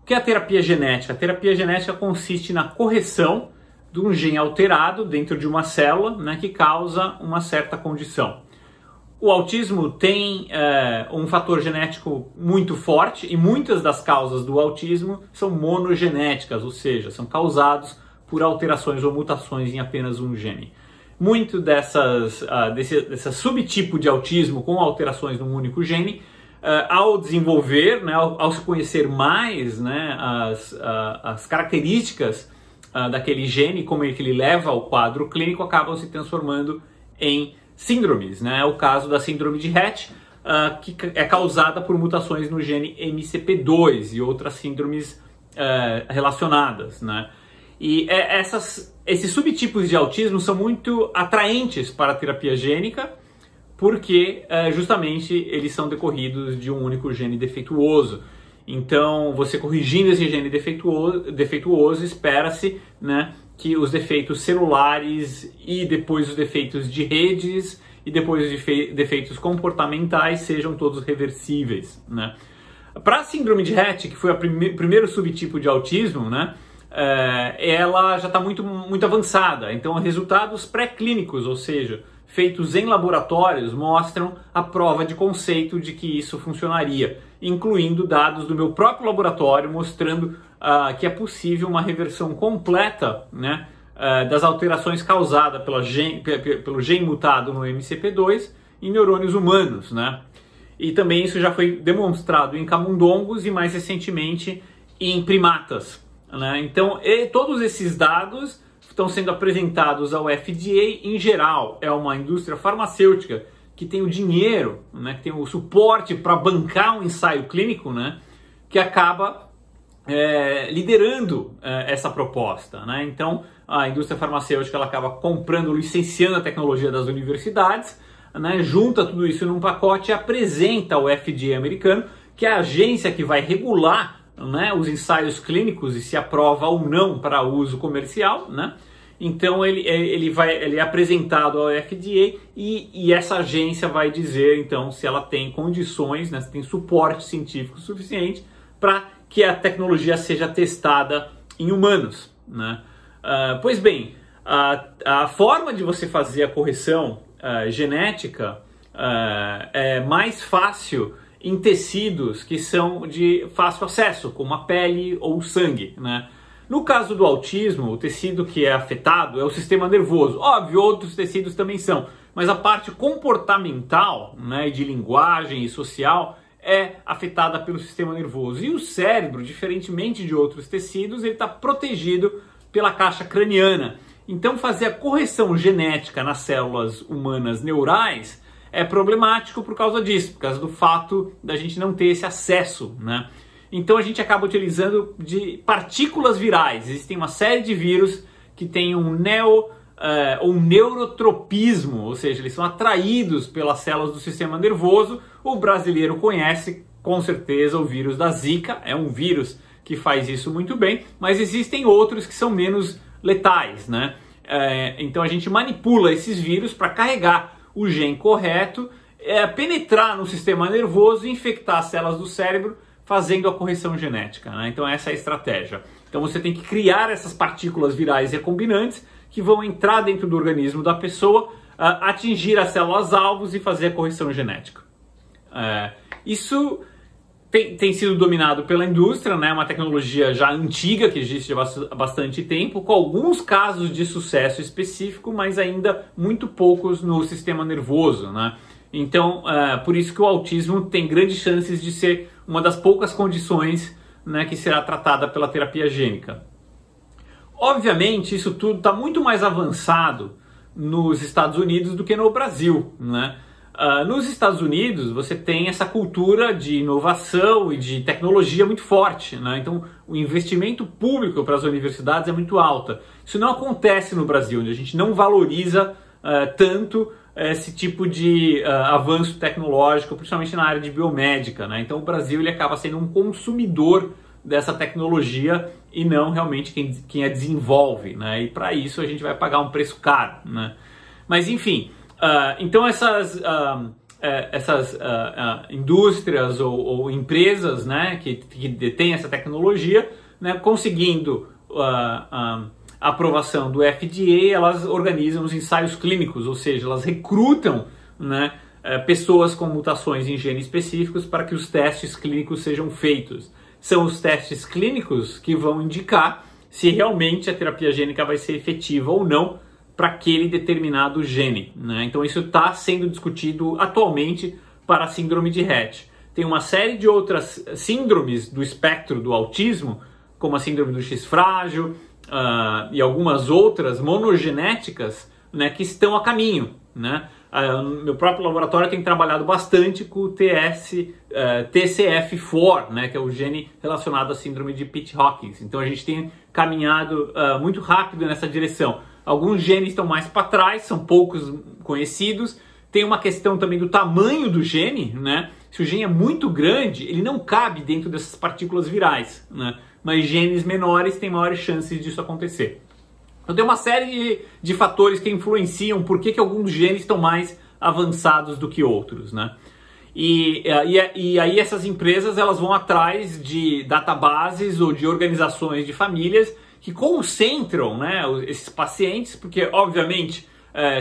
que é a terapia genética? A terapia genética consiste na correção de um gene alterado dentro de uma célula, né, que causa uma certa condição. O autismo tem um fator genético muito forte e muitas das causas do autismo são monogenéticas, ou seja, são causados por alterações ou mutações em apenas um gene. Muito desse subtipo de autismo com alterações num único gene, ao desenvolver, né, ao se conhecer mais, né, as características daquele gene, como é que ele leva ao quadro clínico, acabam se transformando em síndromes, né? É o caso da síndrome de Rett, que é causada por mutações no gene MCP2 e outras síndromes relacionadas, né? E esses subtipos de autismo são muito atraentes para a terapia gênica, porque justamente eles são decorridos de um único gene defeituoso. Então, você corrigindo esse gene defeituoso, espera-se, né, que os defeitos celulares e depois os defeitos de redes e depois os defeitos comportamentais sejam todos reversíveis, né? Para a síndrome de Rett, que foi o primeiro subtipo de autismo, né, ela já está muito avançada. Então, resultados pré-clínicos, ou seja, feitos em laboratórios, mostram a prova de conceito de que isso funcionaria, incluindo dados do meu próprio laboratório mostrando que é possível uma reversão completa, né, das alterações causadas pelo gene mutado no MCP2 em neurônios humanos, né? E também isso já foi demonstrado em camundongos e mais recentemente em primatas, né? Então, todos esses dados estão sendo apresentados ao FDA em geral. É uma indústria farmacêutica que tem o dinheiro, né, que tem o suporte para bancar um ensaio clínico, né, que acaba liderando essa proposta, né? Então, a indústria farmacêutica ela acaba comprando, licenciando a tecnologia das universidades, né, junta tudo isso num pacote e apresenta ao FDA americano, que é a agência que vai regular, né, os ensaios clínicos e se aprova ou não para uso comercial, né? Então ele é apresentado ao FDA e essa agência vai dizer então se ela tem condições, né, se tem suporte científico suficiente para que a tecnologia seja testada em humanos, né? Pois bem, a forma de você fazer a correção genética é mais fácil em tecidos que são de fácil acesso, como a pele ou o sangue, né? No caso do autismo, o tecido que é afetado é o sistema nervoso. Óbvio, outros tecidos também são, mas a parte comportamental, né, de linguagem e social é afetada pelo sistema nervoso. E o cérebro, diferentemente de outros tecidos, ele está protegido pela caixa craniana. Então, fazer a correção genética nas células humanas neurais é problemático por causa disso, por causa do fato da gente não ter esse acesso, né? Então a gente acaba utilizando de partículas virais. Existem uma série de vírus que têm um neurotropismo, ou seja, eles são atraídos pelas células do sistema nervoso. O brasileiro conhece com certeza o vírus da Zika, é um vírus que faz isso muito bem, mas existem outros que são menos letais, né? Então a gente manipula esses vírus para carregar o gene correto, penetrar no sistema nervoso e infectar as células do cérebro, fazendo a correção genética, né? Então essa é a estratégia. Então você tem que criar essas partículas virais recombinantes que vão entrar dentro do organismo da pessoa, atingir as células-alvos e fazer a correção genética. Isso tem sido dominado pela indústria, né? Uma tecnologia já antiga que existe há bastante tempo, com alguns casos de sucesso específico, mas ainda muito poucos no sistema nervoso, né? Então, por isso que o autismo tem grandes chances de ser uma das poucas condições, né, que será tratada pela terapia gênica. Obviamente, isso tudo está muito mais avançado nos Estados Unidos do que no Brasil, né? Nos Estados Unidos, você tem essa cultura de inovação e de tecnologia muito forte, né? Então, o investimento público para as universidades é muito alto. Isso não acontece no Brasil, onde a gente não valoriza tanto esse tipo de avanço tecnológico, principalmente na área de biomédica, né? Então o Brasil ele acaba sendo um consumidor dessa tecnologia e não realmente quem a desenvolve, né? E para isso a gente vai pagar um preço caro, né? Mas enfim, então essas indústrias ou empresas, né, que detêm essa tecnologia, né, conseguindo a aprovação do FDA, elas organizam os ensaios clínicos, ou seja, elas recrutam, né, pessoas com mutações em genes específicos para que os testes clínicos sejam feitos. São os testes clínicos que vão indicar se realmente a terapia gênica vai ser efetiva ou não para aquele determinado gene, né? Então isso está sendo discutido atualmente para a síndrome de Rett. Tem uma série de outras síndromes do espectro do autismo, como a síndrome do X frágil e algumas outras monogenéticas, né, que estão a caminho, né? Meu próprio laboratório tem trabalhado bastante com o TCF4, né, que é o gene relacionado à síndrome de Pitt-Hopkins. Então a gente tem caminhado muito rápido nessa direção. Alguns genes estão mais para trás, são poucos conhecidos. Tem uma questão também do tamanho do gene, né? Se o gene é muito grande, ele não cabe dentro dessas partículas virais, né? Mas genes menores têm maiores chances disso acontecer. Então tem uma série de fatores que influenciam por que alguns genes estão mais avançados do que outros, né? E aí essas empresas elas vão atrás de databases ou de organizações de famílias que concentram, né, esses pacientes, porque obviamente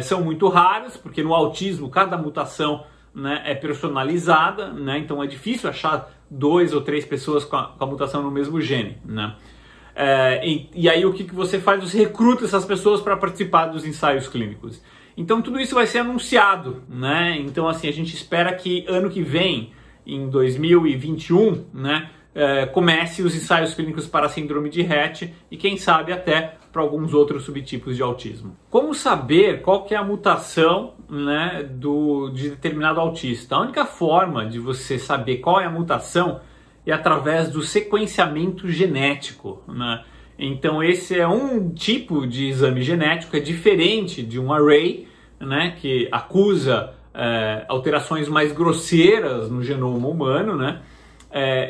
são muito raros, porque no autismo cada mutação, né, é personalizada, né, então é difícil achar 2 ou 3 pessoas com a mutação no mesmo gene, né? E aí o que você faz? Você recruta essas pessoas para participar dos ensaios clínicos. Então tudo isso vai ser anunciado, né? Então assim, a gente espera que ano que vem, em 2021, né, comece os ensaios clínicos para a síndrome de Rett e quem sabe até para alguns outros subtipos de autismo. Como saber qual que é a mutação, né, de determinado autista? A única forma de você saber qual é a mutação é através do sequenciamento genético, né? Então esse é um tipo de exame genético, é diferente de um array, né, que acusa alterações mais grosseiras no genoma humano, né?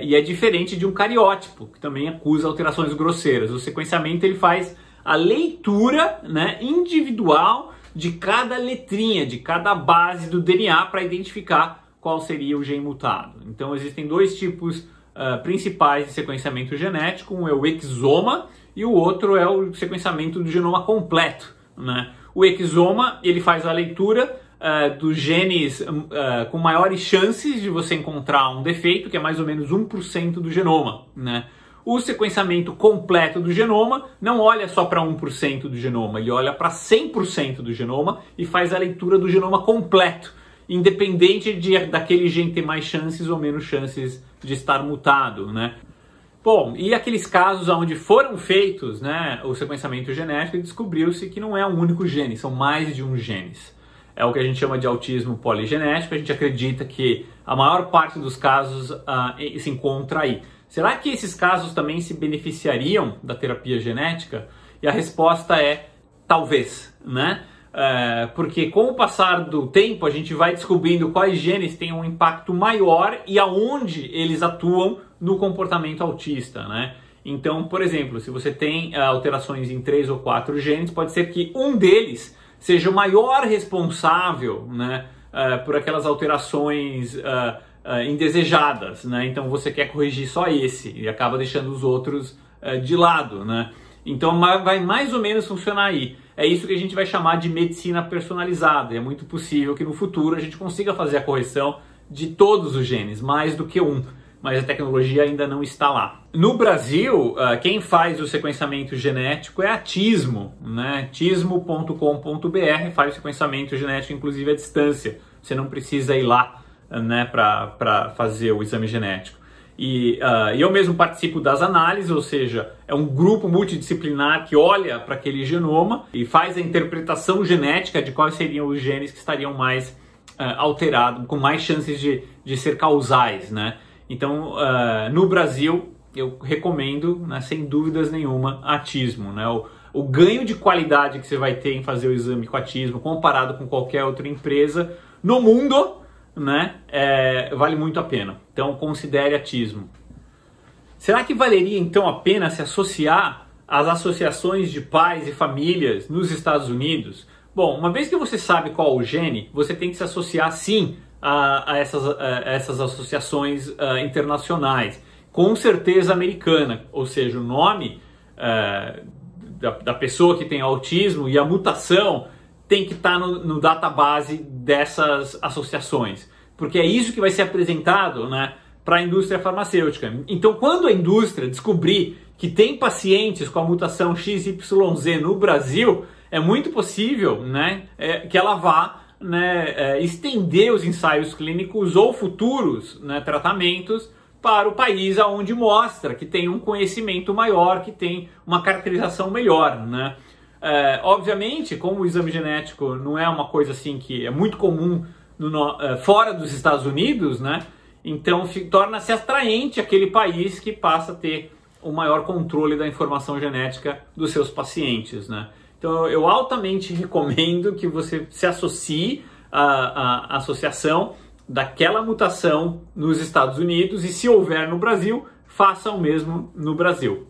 E é diferente de um cariótipo, que também acusa alterações grosseiras. O sequenciamento ele faz a leitura, né, individual de cada letrinha, de cada base do DNA para identificar qual seria o gene mutado. Então existem 2 tipos principais de sequenciamento genético, um é o exoma e o outro é o sequenciamento do genoma completo, né? O exoma ele faz a leitura dos genes com maiores chances de você encontrar um defeito, que é mais ou menos 1% do genoma, né? O sequenciamento completo do genoma não olha só para 1% do genoma, ele olha para 100% do genoma e faz a leitura do genoma completo, independente daquele gene ter mais chances ou menos chances de estar mutado, né? Bom, e aqueles casos onde foram feitos, né, o sequenciamento genético e descobriu-se que não é um único gene, são mais de um genes. É o que a gente chama de autismo poligenético. A gente acredita que a maior parte dos casos se encontra aí. Será que esses casos também se beneficiariam da terapia genética? E a resposta é talvez, né? Porque com o passar do tempo a gente vai descobrindo quais genes têm um impacto maior e aonde eles atuam no comportamento autista, né? Então, por exemplo, se você tem alterações em 3 ou 4 genes, pode ser que um deles seja o maior responsável, né, por aquelas alterações indesejadas, né? Então você quer corrigir só esse e acaba deixando os outros de lado, né? Então vai mais ou menos funcionar aí. É isso que a gente vai chamar de medicina personalizada. É muito possível que no futuro a gente consiga fazer a correção de todos os genes, mais do que um. Mas a tecnologia ainda não está lá. No Brasil, quem faz o sequenciamento genético é a Tismo, né? Tismo.com.br faz o sequenciamento genético, inclusive à distância. Você não precisa ir lá, né, para fazer o exame genético. E eu mesmo participo das análises, ou seja, é um grupo multidisciplinar que olha para aquele genoma e faz a interpretação genética de quais seriam os genes que estariam mais alterados, com mais chances de ser causais, né? Então, no Brasil, eu recomendo, né, sem dúvidas nenhuma, a Tismo, né? O ganho de qualidade que você vai ter em fazer o exame com a Tismo, comparado com qualquer outra empresa no mundo, né, vale muito a pena. Então considere a Tismo. Será que valeria então a pena se associar às associações de pais e famílias nos Estados Unidos? Bom, uma vez que você sabe qual é o gene, você tem que se associar sim a essas associações internacionais. Com certeza americana, ou seja, o nome da pessoa que tem autismo e a mutação tem que estar no database dessas associações, porque é isso que vai ser apresentado, né, para a indústria farmacêutica. Então, quando a indústria descobrir que tem pacientes com a mutação XYZ no Brasil, é muito possível, né, que ela vá, né, estender os ensaios clínicos ou futuros, né, tratamentos para o país onde mostra que tem um conhecimento maior, que tem uma caracterização melhor, né? Obviamente, como o exame genético não é uma coisa assim que é muito comum fora dos Estados Unidos, né? Então torna-se atraente aquele país que passa a ter o maior controle da informação genética dos seus pacientes, né? Então eu altamente recomendo que você se associe à associação daquela mutação nos Estados Unidos e, se houver no Brasil, faça o mesmo no Brasil.